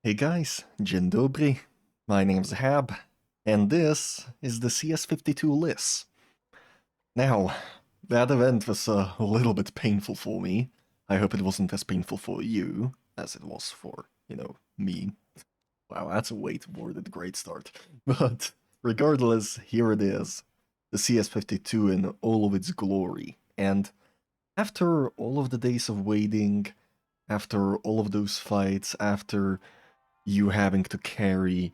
Hey guys, dzień dobry. My name's Hab, and this is the CS-52 LIS. Now, that event was a little bit painful for me. I hope it wasn't as painful for you as it was for, me. Wow, that's a way too more than a great start. But regardless, here it is. The CS-52 in all of its glory. And after all of the days of waiting, after all of those fights, after you having to carry,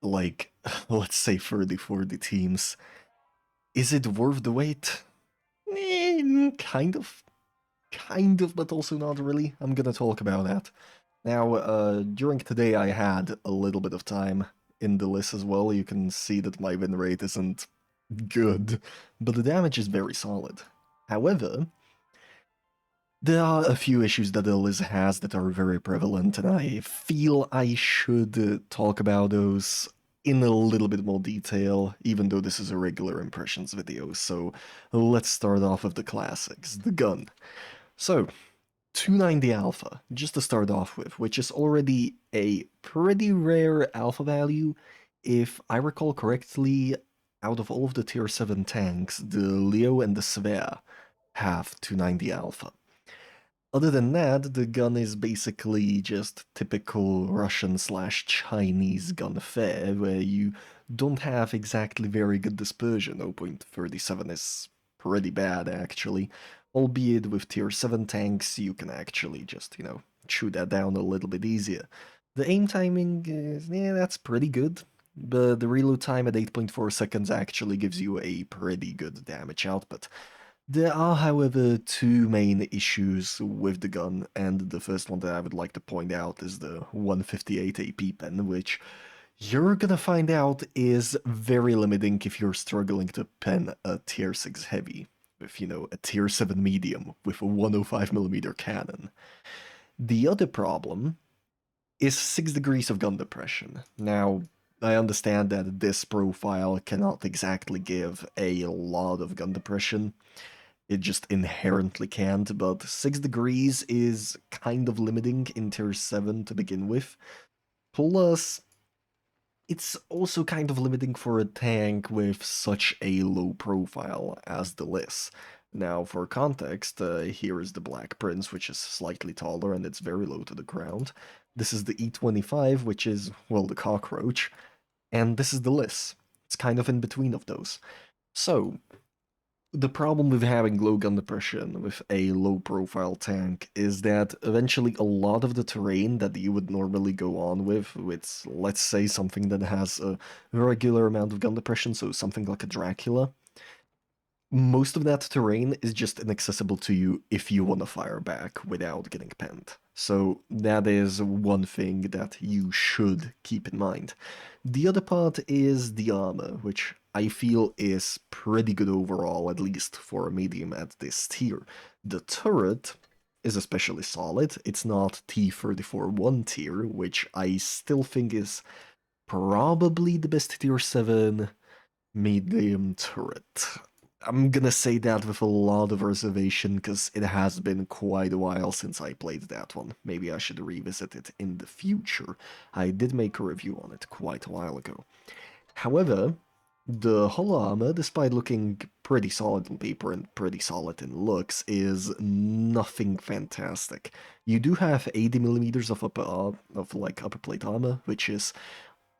like, let's say 30, 40 teams. Is it worth the wait? Kind of. Kind of, but also not really. I'm gonna talk about that. Now, during today I had a little bit of time in the list as well. You can see that my win rate isn't good, but the damage is very solid. However, there are a few issues that the LIS has that are very prevalent, and I feel I should talk about those in a little bit more detail, even though this is a regular impressions video. So let's start off with the classics, the gun. So, 290 alpha, just to start off with, which is already a pretty rare alpha value. If I recall correctly, out of all of the tier 7 tanks, the Leo and the Svea have 290 alpha. Other than that, the gun is basically just typical Russian/Chinese gun fare, where you don't have exactly very good dispersion. 0.37 is pretty bad, actually. Albeit with tier 7 tanks, you can actually just, chew that down a little bit easier. The aim timing is, that's pretty good, but the reload time at 8.4 seconds actually gives you a pretty good damage output. There are, however, two main issues with the gun, and the first one that I would like to point out is the 158 AP pen, which you're gonna find out is very limiting if you're struggling to pen a tier 6 heavy with, a tier 7 medium with a 105mm cannon. The other problem is 6 degrees of gun depression. Now, I understand that this profile cannot exactly give a lot of gun depression. It just inherently can't, but 6 degrees is kind of limiting in tier 7 to begin with. Plus, it's also kind of limiting for a tank with such a low profile as the LIS. Now, for context, here is the Black Prince, which is slightly taller and it's very low to the ground. This is the E25, which is, well, the cockroach. And this is the LIS. It's kind of in between of those. So, the problem with having low gun depression with a low profile tank is that eventually a lot of the terrain that you would normally go on with, let's say something that has a regular amount of gun depression, so something like a Dracula, most of that terrain is just inaccessible to you if you want to fire back without getting penned. So that is one thing that you should keep in mind. The other part is the armor, which I feel is pretty good overall, at least for a medium at this tier. The turret is especially solid. It's not T-34-1 tier, which I still think is probably the best tier 7 medium turret. I'm gonna say that with a lot of reservation because it has been quite a while since I played that one. Maybe I should revisit it in the future. I did make a review on it quite a while ago. However, the hull armor, despite looking pretty solid on paper and pretty solid in looks, is nothing fantastic. You do have 80mm of upper plate armor, which is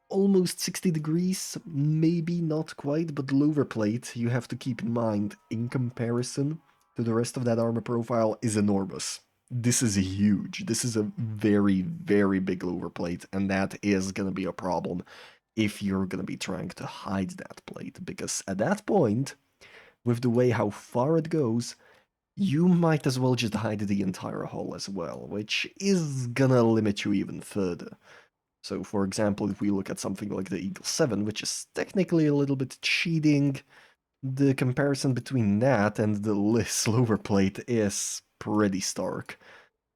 almost 60 degrees, maybe not quite, but lower plate, you have to keep in mind, in comparison to the rest of that armor profile, is enormous. This is huge. This is a very, very big lower plate, and that is gonna be a problem if you're gonna be trying to hide that plate, because at that point, with the way how far it goes, you might as well just hide the entire hull as well, which is gonna limit you even further. So, for example, if we look at something like the Eagle 7, which is technically a little bit cheating, the comparison between that and the LIS lower plate is pretty stark.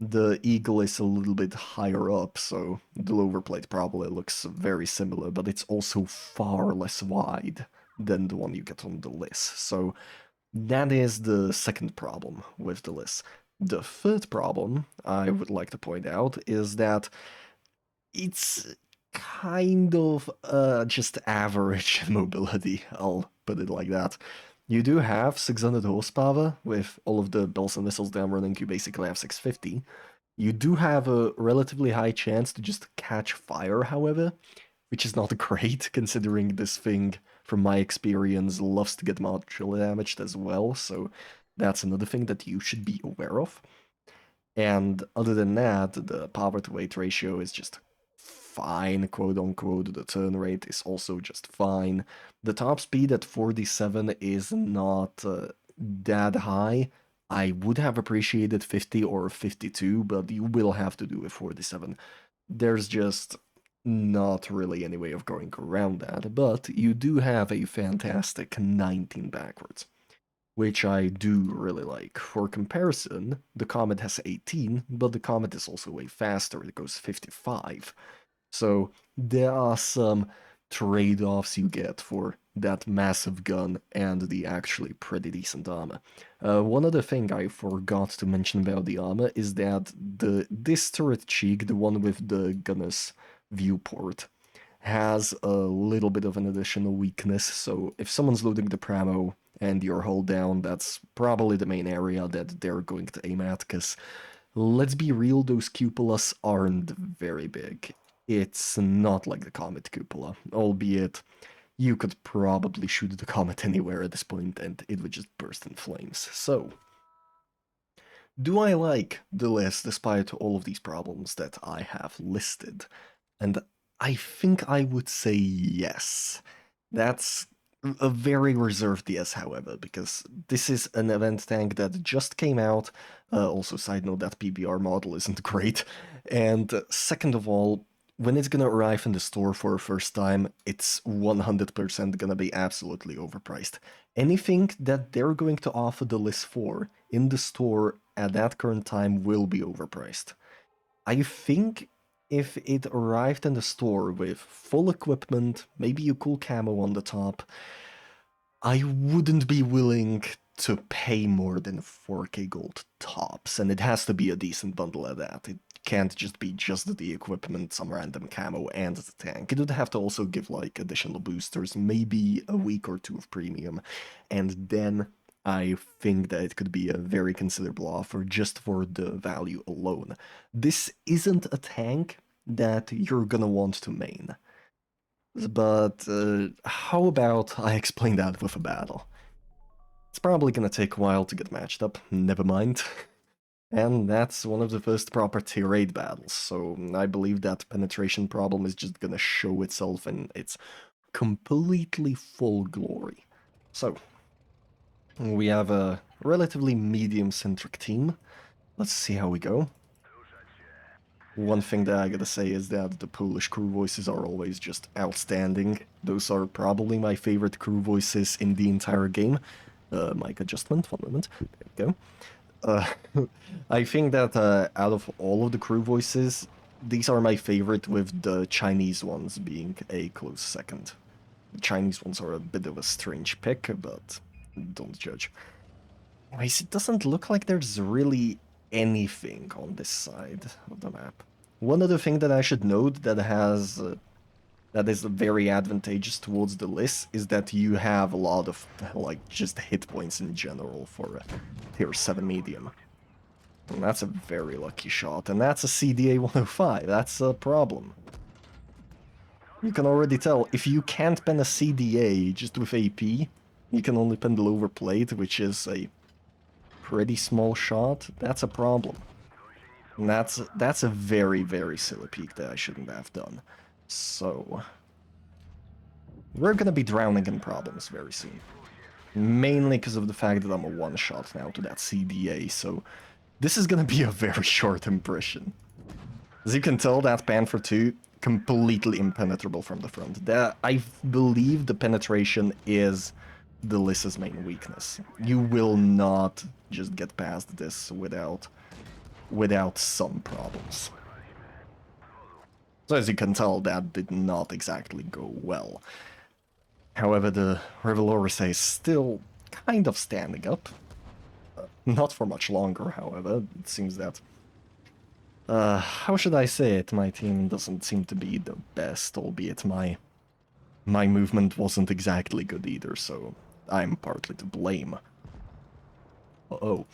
The Eagle is a little bit higher up, so the lower plate probably looks very similar, but it's also far less wide than the one you get on the LIS. So that is the second problem with the LIS. The third problem I would like to point out is that It's kind of just average mobility, I'll put it like that. You do have 600 horsepower with all of the bells and whistles down running, you basically have 650. You do have a relatively high chance to just catch fire, however, which is not great considering this thing, from my experience, loves to get modular damaged as well, so that's another thing that you should be aware of. And other than that, the power to weight ratio is just fine, quote unquote. The turn rate is also just fine. The top speed at 47 is not that high. I would have appreciated 50 or 52, but you will have to do with 47. There's just not really any way of going around that, but you do have a fantastic 19 backwards, which I do really like. For comparison, the Comet has 18, but the Comet is also way faster, it goes 55. So there are some trade-offs you get for that massive gun and the actually pretty decent armor. One other thing I forgot to mention about the armor is that this turret cheek, the one with the gunner's viewport, has a little bit of an additional weakness, so if someone's loading the Pramo and you're hull down, that's probably the main area that they're going to aim at, because let's be real, those cupolas aren't very big. It's not like the Comet cupola, albeit you could probably shoot the Comet anywhere at this point and it would just burst in flames. So, do I like the list despite all of these problems that I have listed? And I think I would say yes. That's a very reserved yes, however, because this is an event tank that just came out. Also, side note, that PBR model isn't great. And second of all, when it's gonna arrive in the store for a first time, it's 100% gonna be absolutely overpriced. Anything that they're going to offer the LIS for in the store at that current time will be overpriced. I think if it arrived in the store with full equipment, maybe a cool camo on the top, I wouldn't be willing to pay more than 4k gold tops, and it has to be a decent bundle at that. It can't just be just the equipment, some random camo, and the tank. It would have to also give like additional boosters, maybe a week or two of premium, and then I think that it could be a very considerable offer just for the value alone. This isn't a tank that you're gonna want to main. But how about I explain that with a battle? It's probably gonna take a while to get matched up, never mind. And that's one of the first proper tier 8 battles, so I believe that penetration problem is just gonna show itself in its completely full glory. So, we have a relatively medium-centric team. Let's see how we go. One thing that I gotta say is that the Polish crew voices are always just outstanding. Those are probably my favorite crew voices in the entire game. Mic adjustment, one moment. There we go. I think that out of all of the crew voices, these are my favorite, with the Chinese ones being a close second. The Chinese ones are a bit of a strange pick, but don't judge. Anyways, it doesn't look like there's really anything on this side of the map. One other thing that I should note that is very advantageous towards the LIS is that you have a lot of like just hit points in general for a tier 7 medium. And that's a very lucky shot, and that's a CDA 105. That's a problem. You can already tell, if you can't pen a CDA just with AP, you can only pen the lower plate, which is a pretty small shot. That's a problem. And that's a very, very silly peek that I shouldn't have done. So, we're gonna be drowning in problems very soon. Mainly because of the fact that I'm a one-shot now to that CDA, so this is gonna be a very short impression. As you can tell, that Panther 2, completely impenetrable from the front. I believe the penetration is the LIS's main weakness. You will not just get past this without some problems. So as you can tell, that did not exactly go well. However, the Revelorus is still kind of standing up. Not for much longer, however. It seems that How should I say it? My team doesn't seem to be the best, albeit my movement wasn't exactly good either, so I'm partly to blame. Uh-oh.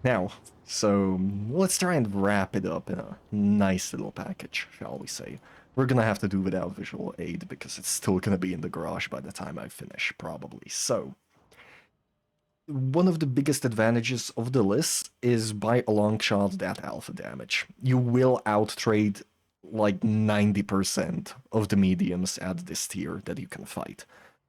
Now, so let's try and wrap it up in a nice little package, shall we say. We're gonna have to do without visual aid because it's still gonna be in the garage by the time I finish, probably. So, one of the biggest advantages of the list is by a long shot that alpha damage. You will outtrade like 90% of the mediums at this tier that you can fight.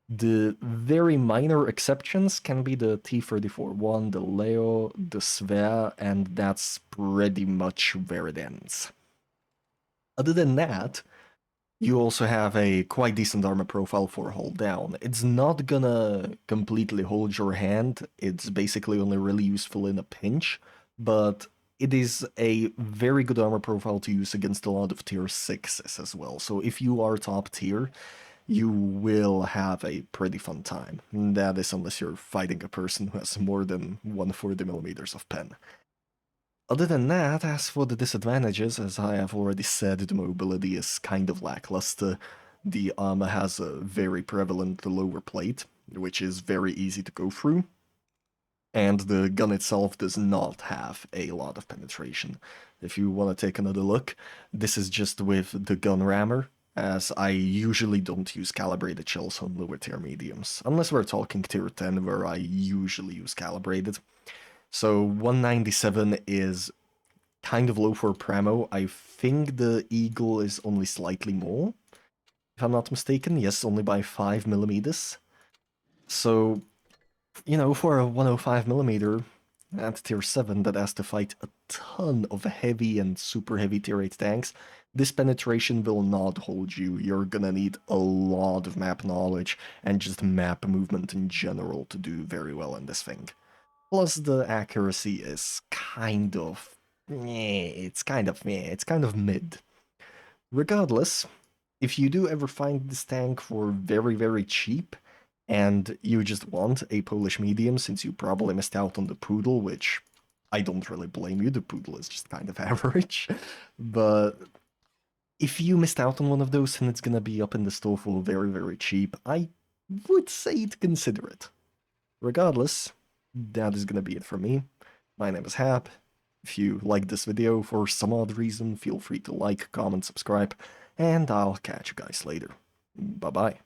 The very minor exceptions can be the T-34-1, the Leo, the Svea, and that's pretty much where it ends. Other than that, you also have a quite decent armor profile for hold down. It's not gonna completely hold your hand, it's basically only really useful in a pinch, but it is a very good armor profile to use against a lot of tier 6s as well. So if you are top tier, you will have a pretty fun time. That is unless you're fighting a person who has more than 140mm of pen. Other than that, as for the disadvantages, as I have already said, the mobility is kind of lackluster. The armor has a very prevalent lower plate, which is very easy to go through. And the gun itself does not have a lot of penetration. If you want to take another look, this is just with the gun rammer, as I usually don't use calibrated shells on lower tier mediums, unless we're talking tier 10 where I usually use calibrated. So 197 is kind of low for Pramo. I think the Eagle is only slightly more, if I'm not mistaken. Yes, only by 5mm. So, you know, for a 105mm at tier 7 that has to fight a ton of heavy and super heavy tier 8 tanks, this penetration will not hold you. You're gonna need a lot of map knowledge and just map movement in general to do very well in this thing. Plus, the accuracy is kind of... it's kind of mid. Regardless, if you do ever find this tank for very, very cheap, and you just want a Polish medium since you probably missed out on the Poodle, which I don't really blame you, the Poodle is just kind of average, but if you missed out on one of those and it's gonna be up in the store for very, very cheap, I would say to consider it. Regardless, that is gonna be it for me. My name is Hap. If you liked this video for some odd reason, feel free to like, comment, subscribe, and I'll catch you guys later. Bye-bye.